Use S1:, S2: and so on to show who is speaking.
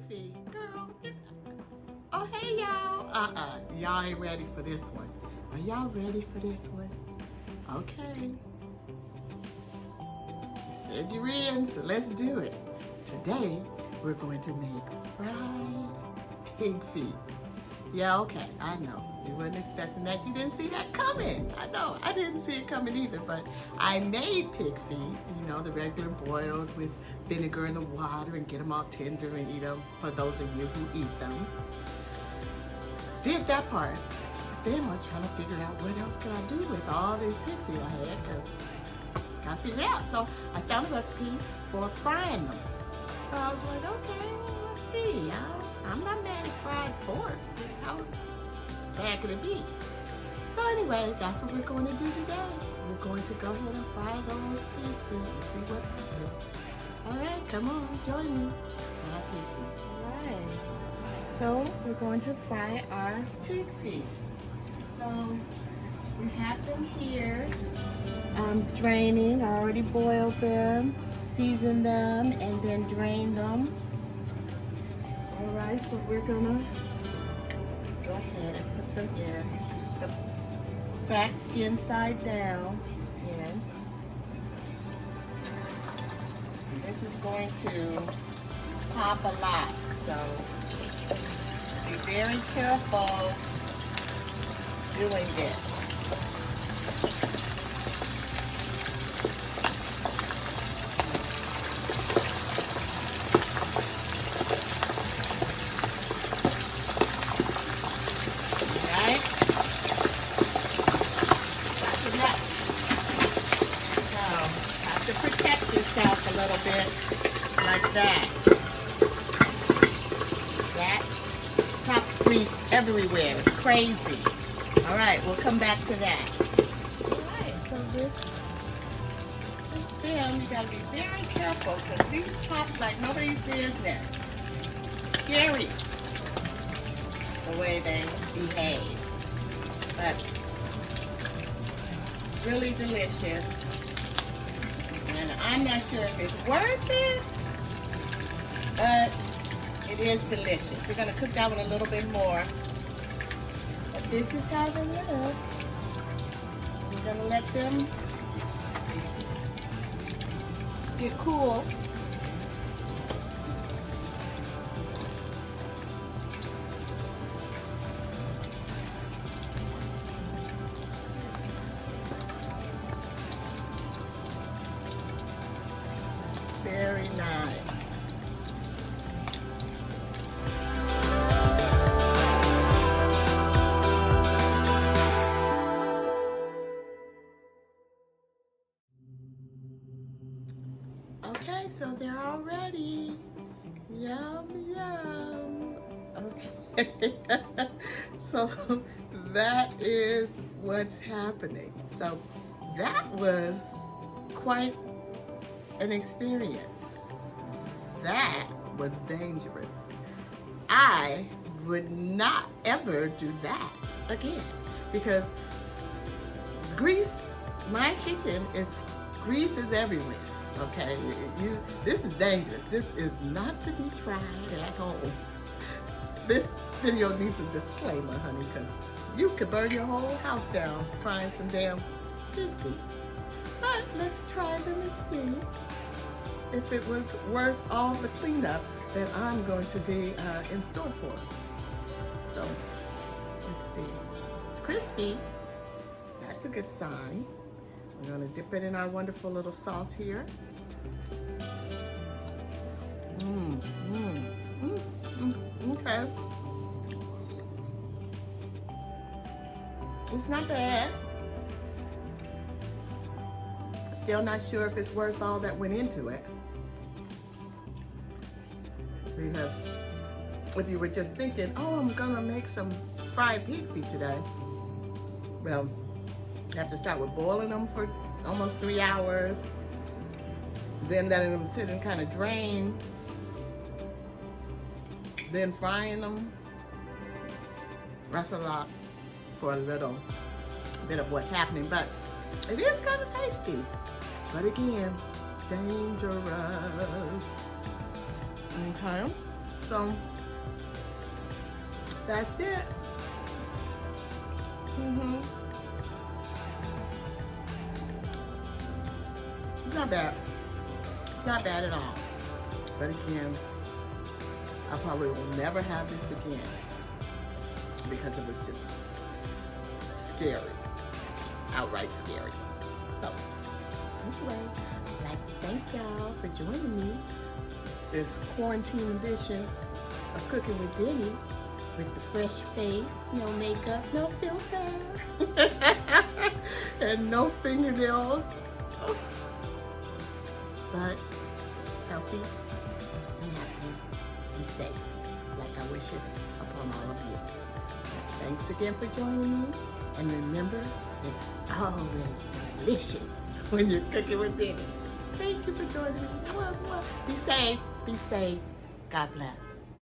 S1: feet. Girl, oh, hey, y'all. Y'all ain't ready for this one. Are y'all ready for this one? Okay. You said you're in, so let's do it. Today, we're going to make fried pig feet. Yeah, okay, I know. You wasn't expecting that. You didn't see that coming. I know, I didn't see it coming either, but I made pig feet, you know, the regular boiled with vinegar in the water and get them all tender and eat them for those of you who eat them. Did that part. But then I was trying to figure out what else could I do with all these pig feet I had, because I gotta figure it out. So I found a recipe for frying them. So I was like, okay, well, let's see. I'm not mad at fried pork. How bad could it be? So anyway, that's what we're going to do today. We're going to go ahead and fry those pig feet and see what happens. All right, come on, join me. Fry pig feet. All right. So we're going to fry our pig feet. So we have them here. I'm draining. I already boiled them, seasoned them, and then drained them. All right, so we're gonna go ahead and put them in the fat skin side down. And this is going to pop a lot, so be very careful doing this. Protect yourself a little bit like that. That pops grease everywhere. It's crazy. All right, we'll come back to that. All right, so this stem, you gotta be very careful because these pop like nobody's business. Scary the way they behave, but really delicious. And I'm not sure if it's worth it, but it is delicious. We're going to cook that one a little bit more. But this is how they look. We're going to let them get cool. Very nice. Okay, so they're all ready. Yum, yum. Okay. So that is what's happening. So that was quite an experience. That was dangerous. I would not ever do that again because grease, my kitchen is grease is everywhere. Okay, this is dangerous. This is not to be tried at home. This video needs a disclaimer, honey, because you could burn your whole house down frying some damn pig feet. But let's try them and see if it was worth all the cleanup that I'm going to be in store for. So, let's see. It's crispy. That's a good sign. We're going to dip it in our wonderful little sauce here. Okay. It's not bad. Still not sure if it's worth all that went into it. Because if you were just thinking, oh, I'm gonna make some fried pig feet today, well, you have to start with boiling them for almost 3 hours, then letting them sit and kind of drain, then frying them. That's a lot for a little bit of what's happening, but it is kind of tasty. But again, dangerous. Okay. So that's it. It's not bad. It's not bad at all. But again, I probably will never have this again because it was just scary, outright scary. So anyway, I'd like to thank y'all for joining me this quarantine edition of Cooking with Denny with the fresh face, no makeup, no filter, and no fingernails, but healthy and happy and safe, like I wish it upon all of you. Thanks again for joining me, and remember, it's always delicious when you're cooking with Denny. Thank you for joining me. Be safe. Be safe. God bless.